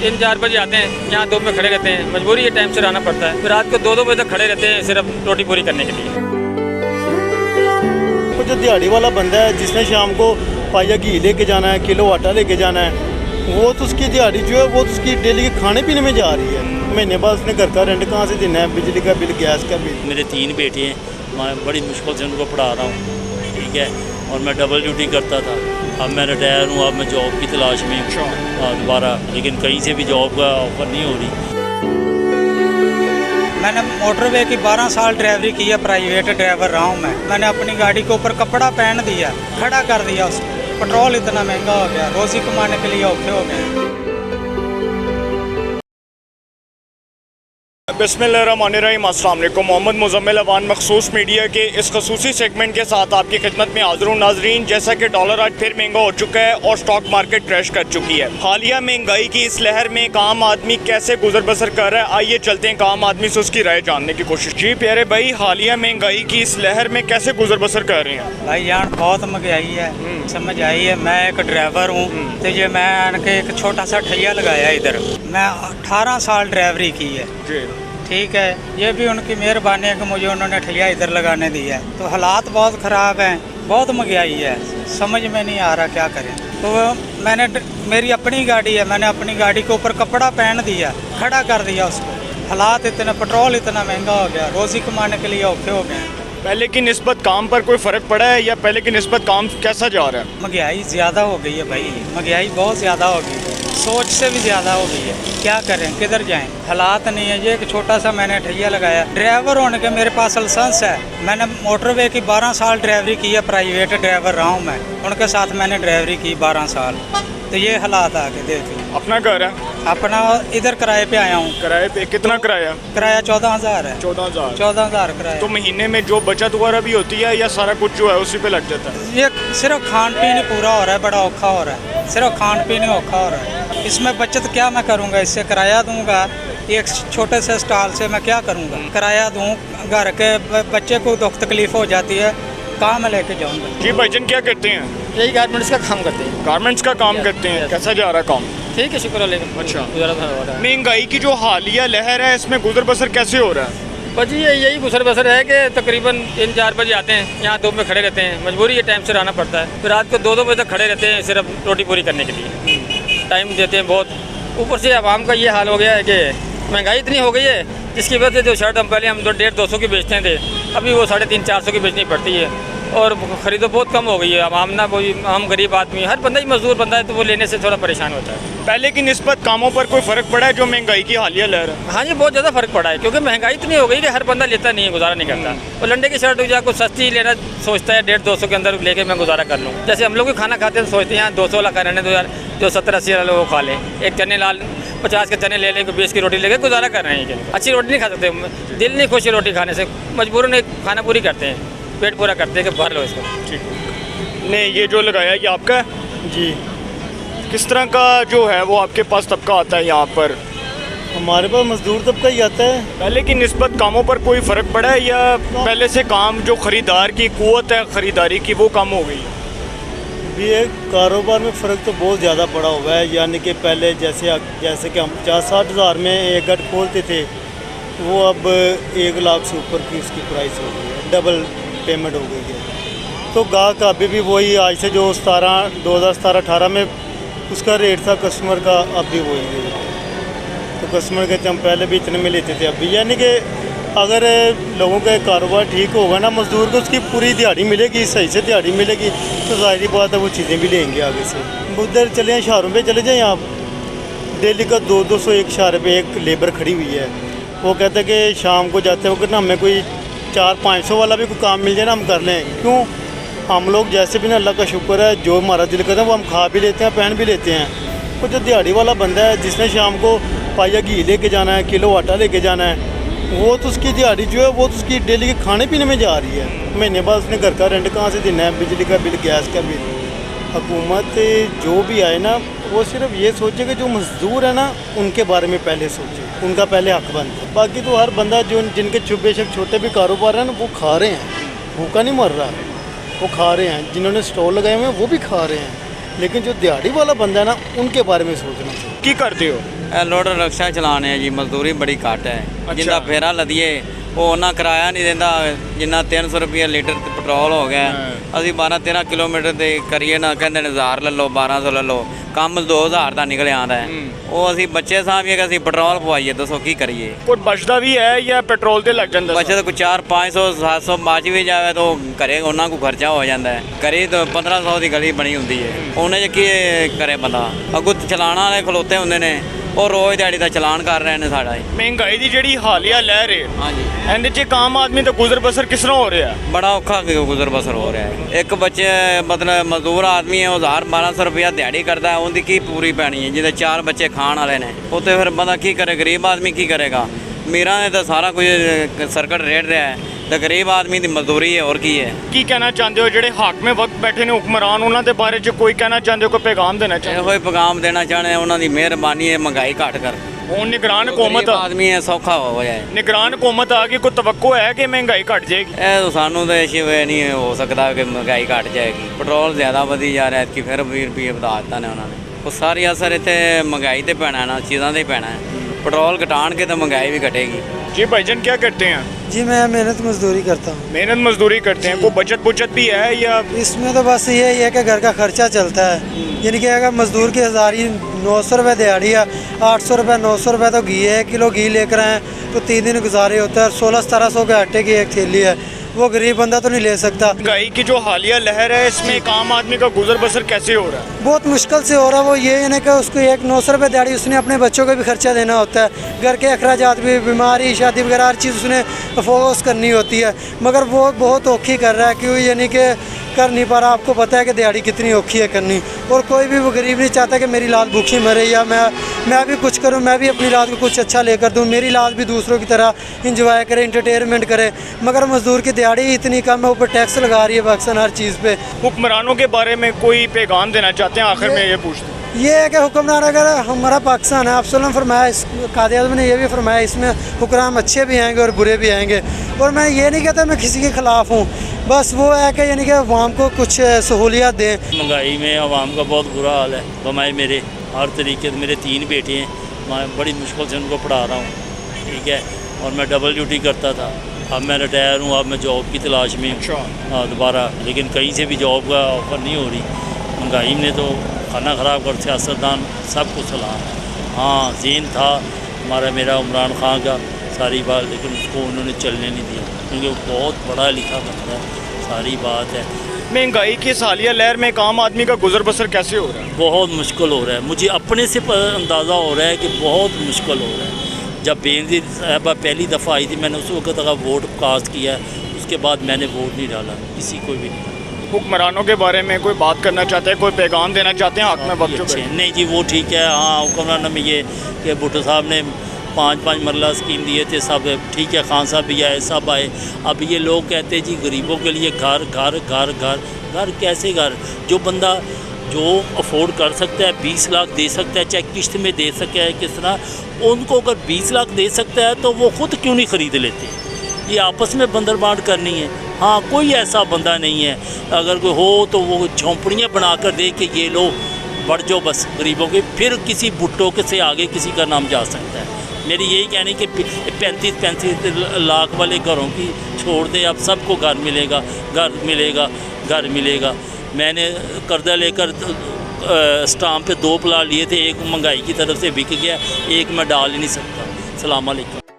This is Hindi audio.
3-4 बजे आते हैं, यहाँ धूप में खड़े रहते हैं, मजबूरी है, टाइम से रहना पड़ता है। फिर रात को 2-2 बजे तक खड़े रहते हैं सिर्फ रोटी पूरी करने के लिए। तो जो दिहाड़ी वाला बंदा है जिसने शाम को पाया घी लेके जाना है, किलो आटा लेके जाना है, वो तो उसकी दिहाड़ी जो है वो तो उसकी डेली के खाने पीने में जा रही है। महीने बाद उसने घर का रेंट कहाँ से देना है, बिजली का बिल, गैस का बिल। मेरे 3 बेटे हैं, मैं बड़ी मुश्किल से उनको पढ़ा रहा हूँ, ठीक है। और मैं डबल ड्यूटी करता था, अब मैं रिटायर हूँ, अब मैं जॉब की तलाश में हूँ दोबारा, लेकिन कहीं से भी जॉब का ऑफर नहीं हो रही। मैंने मोटरवे की 12 साल ड्राइवरी की है, प्राइवेट ड्राइवर रहा हूँ मैं। मैंने अपनी गाड़ी के ऊपर कपड़ा पहन दिया, खड़ा कर दिया उसको। पेट्रोल इतना महंगा हो गया, रोज़ी कमाने के लिए औखे हो गए। बिस्मिल्लाहिर्रहमानिर्रहीम, अस्सलाम वालेकुम। मोहम्मद मुज़म्मिल अवान मखसूस मीडिया के इस खसूसी सेगमेंट के साथ आपकी खिदमत में हाज़िर हूं। नाज़रीन, जैसा कि डॉलर आज फिर महंगा हो चुका है और स्टॉक मार्केट क्रैश कर चुकी है। हालिया महंगाई की इस लहर में एक आम आदमी कैसे गुजर बसर कर रहा है, आइए चलते हैं आम आदमी से उसकी राय जानने की कोशिश। जी प्यारे भाई, हालिया महंगाई की इस लहर में कैसे गुजर बसर कर रहे हैं? भाई यार बहुत महंगाई है, समझ आई है। मैं एक ड्राइवर हूँ, तो ये मैं एक छोटा सा ठैया लगाया इधर। मैं 18 साल ड्राइवरी की है, ठीक है। ये भी उनकी मेहरबानी है कि मुझे उन्होंने ठैया इधर लगाने दिया है। तो हालात बहुत ख़राब हैं, बहुत महंगाई है, समझ में नहीं आ रहा क्या करें। तो मैंने मेरी अपनी गाड़ी है, मैंने अपनी गाड़ी के ऊपर कपड़ा पहन दिया, खड़ा कर दिया उसको। हालात इतना, पेट्रोल इतना महंगा हो गया, रोज़ी कमाने के लिए औखे हो गए। पहले की निस्बत काम पर कोई फ़र्क पड़ा है या पहले की निस्बत काम कैसा जा रहा है? महंगाई ज़्यादा हो गई है भाई, महंगाई बहुत ज़्यादा हो गई है, सोच से भी ज़्यादा हो गई है। क्या करें, किधर जाएं, हालात नहीं है। ये एक छोटा सा मैंने ठैया लगाया, ड्राइवर होने के मेरे पास लाइसेंस है। मैंने मोटरवे की 12 साल ड्राइवरी की है, प्राइवेट ड्राइवर रहा हूँ मैं। उनके साथ मैंने ड्राइवरी की 12 साल। तो ये हालात आके देख लो। अपना घर है? अपना इधर किराए पे आया हूँ। किराए पे? कितना किराया? किराया 14,000 है। 14,000? 14,000 किराया। तो महीने में जो बचत वगैरह भी होती है या सारा कुछ जो है उसी पे लग जाता है? ये सिर्फ खान पीन ही पूरा हो रहा है, बड़ा औखा हो रहा है। सिर्फ खान पीन ही औखा हो रहा है। इसमें बचत क्या मैं करूँगा? इससे किराया दूंगा, एक छोटे से स्टॉल से मैं क्या करूँगा? किराया दूँ, घर के बच्चे को दुख तकलीफ हो जाती है, कहाँ मैं लेके जाऊँगा? जी भाईजान, क्या करते हैं? यही गारमेंट्स का काम करते हैं। गारमेंट्स का काम करते हैं। कैसा जा रहा काम? ठीक है, शुक्र अल्लाह। अच्छा। गुजारा हो रहा है। महंगाई की जो हालिया लहर है, इसमें गुजर बसर कैसे हो रहा है? बस जी यही गुजर बसर है कि तकरीबन 3-4 बजे आते हैं, यहाँ धूप में खड़े रहते हैं, मजबूरी है, टाइम से रहना पड़ता है। फिर रात को 2-2 बजे तक खड़े रहते हैं सिर्फ रोटी पूरी करने के लिए। टाइम देते हैं बहुत। ऊपर से आवाम का ये हाल हो गया है कि महंगाई इतनी हो गई है, जिसकी वजह से जो शर्ट हम पहले 150-200 की बेचते थे, अभी वो 350-400 की बेचनी पड़ती है। और खरीदो बहुत कम हो गई है। आवाम ना, वही हम गरीब आदमी, हर बंदा ही मजदूर बंदा है, तो वो लेने से थोड़ा परेशान होता है। पहले की निस्बत कामों पर कोई फ़र्क पड़ा है जो महंगाई की हालिया लहर है? हाँ जी, बहुत ज़्यादा फ़र्क पड़ा है, क्योंकि महंगाई इतनी हो गई कि हर बंदा लेता नहीं है, गुजारा नहीं करता। और लंडे की शर्ट हो जाए, कुछ सस्ती लेना सोचता है, 150-200 के अंदर लेके मैं गुजारा कर लूँ। जैसे हम लोग भी खाना खाते हैं तो सोचते हैं यहाँ 200 वाला का रहने दो यार, जो 70-80 वाला वो खा ले। एक चने लाल 50 के चने ले लें, 20 की रोटी लेके गुजारा कर रहे हैं। अच्छी रोटी नहीं खा सकते, दिल नहीं खुश रोटी खाने से, मजबूरन एक खाना पूरी करते हैं, पेट पूरा करते हैं कि भर लो इसको। ठीक ने ये जो लगाया ये आपका है? जी। किस तरह का जो है वो आपके पास तबका आता है यहाँ पर? हमारे पास मजदूर तबका ही आता है। पहले की निस्बत कामों पर कोई फ़र्क पड़ा है या पहले से काम जो ख़रीदार की कुव्वत है ख़रीदारी की वो कम हो गई? ये कारोबार में फ़र्क तो बहुत ज़्यादा पड़ा हुआ है। यानी कि पहले जैसे कि हम 50-60 हज़ार में एक गट खोलते थे, वो अब 1 लाख से ऊपर की उसकी प्राइस हो गई है, डबल पेमेंट हो गई है। तो गाहक अभी भी वही, आज से जो 2017-18 में उसका रेट था कस्टमर का, अब भी वही है। तो कस्टमर कहते हम पहले भी इतने में लेते थे, अब भी। यानी कि अगर लोगों का कारोबार ठीक होगा ना, मज़दूर को उसकी पूरी दिहाड़ी मिलेगी, सही से दिहाड़ी मिलेगी, तो ज़ाहिर बात है वो चीज़ें भी लेंगे आगे से। उधर चले जाएँ, शहरों पे चले जाएँ आप, डेली का 200-200 एक शहर पे एक लेबर खड़ी हुई है। वो कहते हैं कि शाम को जाते हो कि ना हमें कोई 400-500 वाला भी कोई काम मिल जाए ना, हम कर लें। क्यों? हम लोग जैसे भी ना, अल्लाह का शुक्र है, जो हमारा दिल करता है वो हम खा भी लेते हैं, पहन भी लेते हैं। वो जो दिहाड़ी वाला बंदा है जिसने शाम को पाया घी लेके जाना है, किलो आटा लेके जाना है, वो तो उसकी दिहाड़ी जो है वो तो उसकी डेली के खाने पीने में जा रही है। महीने बाद उसने घर का रेंट कहाँ से देना है, बिजली का बिल, गैस का बिल। हुकूमत जो भी आए ना, वो सिर्फ ये सोचे कि जो मज़दूर है ना उनके बारे में पहले सोचे, उनका पहले हक बनता है। बाकी तो हर बंदा जो जिनके बेशक छोटे भी कारोबार हैं ना, वो खा रहे हैं, भूखा नहीं मर रहा, वो खा रहे हैं। जिन्होंने स्टॉल लगाए हुए हैं वो भी खा रहे हैं, लेकिन जो दिहाड़ी वाला बंदा है ना, उनके बारे में सोचना चाहिए। की करते हो? ਇਹ ਲੋਡਰ ਰਿਕਸ਼ਾ ਚਲਾਉਣੇ ਆ ਜੀ, ਮਜ਼ਦੂਰੀ ਬੜੀ ਘੱਟ ਹੈ। ਜਿੰਦਾ ਫੇਰਾ ਲਦੀਏ ਉਹ ਉਹਨਾਂ ਕਿਰਾਇਆ ਨਹੀਂ ਦਿੰਦਾ, ਜਿੰਨਾ 300 ਰੁਪਏ ਲੀਟਰ ਤੇ ਪੈਟਰੋਲ ਹੋ ਗਿਆ। ਅਸੀਂ 12-13 ਕਿਲੋਮੀਟਰ ਤੇ ਕਰੀਏ ਨਾ, ਕਹਿੰਦੇ ਨੇ 1000 ਲੈ ਲਓ 1200 ਲੈ ਲਓ, ਕੰਮ 2000 ਦਾ ਨਿਕਲ ਆਉਂਦਾ ਹੈ। ਉਹ ਅਸੀਂ ਬੱਚੇ ਸਾਂਭੀਏ ਕਿ ਅਸੀਂ ਪੈਟਰੋਲ ਪਵਾਈਏ, ਦੱਸੋ ਕੀ ਕਰੀਏ। ਕੋਈ ਬਚਦਾ ਵੀ ਹੈ ਜਾਂ ਪੈਟਰੋਲ ਤੇ ਲੱਗ ਜਾਂਦਾ? ਬੱਚੇ ਕੋਈ 400-500 700 ਬਚ ਵੀ ਜਾਵੇ ਤਾਂ ਘਰੇ ਉਹਨਾਂ ਕੋ ਖਰਚਾ ਹੋ ਜਾਂਦਾ ਹੈ। ਘਰੇ ਤਾਂ 1500 ਦੀ ਗਲੀ ਬਣੀ ਹੁੰਦੀ ਹੈ, ਉਹਨੇ 'ਚ ਕੀ ਕਰੇ ਬੰਦਾ। ਅੱਗੋਂ ਚਲਾਣਾ ਵਾਲੇ ਖਲੋਤੇ ਹੁੰਦੇ ਨੇ, ਉਹ ਰੋਜ਼ ਦਿਹਾੜੀ ਦਾ ਚਲਾਨ ਕਰ ਰਹੇ ਨੇ ਸਾਡਾ। ਮਹਿੰਗਾਈ ਦੀ ਜਿਹੜੀ ਹਾਲੀਆ ਲਹਿਰ ਹੈ, ਹਾਂਜੀ, ਇਹਦੇ 'ਚ ਇੱਕ ਆਮ ਆਦਮੀ ਦਾ ਗੁਜ਼ਰ ਬਸਰ ਕਿਸ ਤਰ੍ਹਾਂ ਹੋ ਰਿਹਾ? ਬੜਾ ਔਖਾ ਗੁਜ਼ਰ ਬਸਰ ਹੋ ਰਿਹਾ ਹੈ। ਇੱਕ ਬੱਚੇ ਮਤਲਬ ਮਜ਼ਦੂਰ ਆਦਮੀ ਹੈ, ਉਹ 1000-1200 ਰੁਪਇਆ ਦਿਹਾੜੀ ਕਰਦਾ, ਉਹਦੀ ਕੀ ਪੂਰੀ ਪੈਣੀ ਹੈ? ਜਿਹਦੇ 4 ਬੱਚੇ ਖਾਣ ਵਾਲੇ ਨੇ, ਉਹ ਤੇ ਫਿਰ ਬੰਦਾ ਕੀ ਕਰੇ? ਗਰੀਬ ਆਦਮੀ ਕੀ ਕਰੇਗਾ? ਮੇਰਾ ਨੇ ਤਾਂ ਸਾਰਾ ਕੁਝ ਸਰਕਟ ਰੇਟ ਰਿਹਾ ਹੈ, ਤੇ ਗਰੀਬ ਆਦਮੀ ਦੀ ਮਜ਼ਦੂਰੀ ਹੈ, ਹੋਰ ਕੀ ਹੈ। ਕੀ ਕਹਿਣਾ ਚਾਹੁੰਦੇ ਹੋ ਜਿਹੜੇ ਹਾਕਮੇ ਵਕਤ ਬੈਠੇ ਨੇ ਹੁਕਮਰਾਨ, ਉਹਨਾਂ ਦੇ ਬਾਰੇ 'ਚ ਕੋਈ ਕਹਿਣਾ ਚਾਹੁੰਦੇ ਹੋ, ਕੋਈ ਪੈਗਾਮ ਦੇਣਾ ਚਾਹੁੰਦੇ ਇਹੋ ਹੀ ਪੈਗਾਮ ਦੇਣਾ ਚਾਹੁੰਦੇ, ਉਹਨਾਂ ਦੀ ਮਿਹਰਬਾਨੀ ਹੈ, ਮਹਿੰਗਾਈ ਘੱਟ ਕਰ। ਹੁਣ ਨਿਗਰਾਨ ਹੁਕੂਮਤ ਗਰੀਬ ਆਦਮੀ ਹੈ, ਸੌਖਾ ਹੋ ਜਾਏ। ਨਿਗਰਾਨ ਹੁਕੂਮਤ ਆ ਗਈ, ਕੋਈ ਤਵੱਕੋ ਹੈ ਕਿ ਮਹਿੰਗਾਈ ਘਟ ਜਾਏਗੀ? ਇਹ ਤਾਂ ਸਾਨੂੰ ਤਾਂ ਸ਼ਿਵੇ ਨਹੀਂ ਹੋ ਸਕਦਾ ਕਿ ਮਹਿੰਗਾਈ ਘਟ ਜਾਏਗੀ। ਪੈਟਰੋਲ ਜ਼ਿਆਦਾ ਵਧੀ ਜਾ ਰਿਹਾ, ਕਿ ਫਿਰ 20 ਰੁਪਏ ਵਧਾ ਦਿੱਤਾ ਨੇ ਉਹਨਾਂ ਨੇ। ਉਹ ਸਾਰੀ ਅਸਰ ਇੱਥੇ ਮਹਿੰਗਾਈ ਤੇ ਪੈਣਾ ਨਾ, ਚੀਜ਼ਾਂ ਤੇ ਪੈਣਾ ਹੈ। पेट्रोल घटान के तो महंगाई भी घटेगी। जी भाईजान क्या करते हैं? जी मैं मेहनत मजदूरी करता हूँ। मेहनत मजदूरी करते हैं, कोई बचत बुचत भी है या? इसमें तो बस यही है कि घर का खर्चा चलता है। यानी कि अगर मजदूर की हज़ारी 900 रुपये दिहाड़ी है, 800 रुपये 900 रुपये तो घी है, 1 किलो घी लेकर आएँ तो 3 दिन गुजारे होता है। 1600-1700 के आटे की एक थैली है, वो गरीब बंदा तो नहीं ले सकता। महंगाई की जो हालिया लहर है, इसमें एक आम आदमी का गुजर बसर कैसे हो रहा है? बहुत मुश्किल से हो रहा है। वो ये है कि उसको 900 रुपये दिहाड़ी, उसने अपने बच्चों को भी खर्चा देना होता है, घर के अखराजात भी, बीमारी शादी वगैरह हर चीज़ उसने फोकस करनी होती है। मगर वो बहुत औखी कर रहा है, क्यों? यानी कि कर नहीं पा रहा। आपको पता है कि दिहाड़ी कितनी औखी है करनी, और कोई भी वो गरीब नहीं चाहता कि मेरी लाल भूखी मरे, या मैं भी कुछ करूं, मैं भी अपनी रात को कुछ अच्छा लेकर दूं, मेरी लाल भी दूसरों की तरह इंजॉय करे, इंटरटेनमेंट करे। मगर मजदूर की दिहाड़ी इतनी कम है, ऊपर टैक्स लगा रही है पाकिस्तान हर चीज़ पे। हुक्मरानों के बारे में कोई पैगाम देना चाहते हैं? आखिर में ये पूछते हैं, ये है कि हुक्मरान, अगर हमारा पाकिस्तान है, आप सल्लम फरमाया, कायदे आज़म ने यह भी फरमाया, इसमें हुक्मरान अच्छे भी आएंगे और बुरे भी आएंगे। और मैं ये नहीं कहता मैं किसी के ख़िलाफ़ हूँ, बस वो है कि यानी कि अवाम को कुछ सहूलियत दें। महंगाई में आवाम का बहुत बुरा हाल है। कमाए मेरे हर तरीके से, मेरे 3 बेटे हैं, मैं बड़ी मुश्किल से उनको पढ़ा रहा हूँ, ठीक है। और मैं डबल ड्यूटी करता था, अब मैं रिटायर हूँ, अब मैं जॉब की तलाश में हूँ दोबारा, लेकिन कहीं से भी जॉब का ऑफ़र नहीं हो रही। महंगाई ने तो खाना ख़राब कर, सियासतदान सब कुछ सलाम। हाँ, ज़ेन था हमारा, मेरा इमरान खान का सारी बात, लेकिन उसको उन्होंने चलने नहीं दिया, क्योंकि वो बहुत पढ़ा लिखा बंदा है, सारी बात है। महंगाई की इस हालिया लहर में एक आम आदमी का गुजर बसर कैसे हो रहा है? बहुत मुश्किल हो रहा है, मुझे अपने से अंदाज़ा हो रहा है कि बहुत मुश्किल हो रहा है। जब बेनज़ीर साहबा पहली दफ़ा आई थी, मैंने उस वक्त तक वोट कास्ट किया, उसके बाद मैंने वोट नहीं डाला, किसी को भी नहीं। हुक्मरानों के बारे में कोई बात करना चाहते हैं, कोई पैगाम देना चाहते हैं हक में बच्चों अच्छे को? नहीं जी, वो ठीक है। हाँ, हुक्मरानों में ये कि भुट्टो साहब ने 5-5 मरला स्कीम दिए थे, सब ठीक है, खान साहब भी आए, सब आए। अब ये लोग कहते हैं जी गरीबों के लिए घर घर घर घर घर, कैसे घर? जो बंदा जो अफोर्ड कर सकता है, 20 लाख दे सकता है, चाहे किश्त में दे सके है, किस तरह, उनको अगर 20 लाख दे सकता है तो वो खुद क्यों नहीं ख़रीद लेते? ये आपस में बंदर बांट करनी है। हाँ, कोई ऐसा बंदा नहीं है, अगर कोई हो तो वो झोंपड़ियाँ बना कर दे कि ये लो बढ़ जाओ बस गरीबों के, फिर किसी भुट्टो के से आगे किसी का नाम जा सकता है। मेरी यही कहनी कि 35-35 लाख वाले घरों की छोड़ दे, अब सबको घर मिलेगा, घर मिलेगा, घर मिलेगा। मैंने कर्जा लेकर स्टाम्प पे 2 प्लाट लिए थे, एक महंगाई की तरफ से बिक गया, एक मैं डाल ही नहीं सकता। सलाम अलैकुम।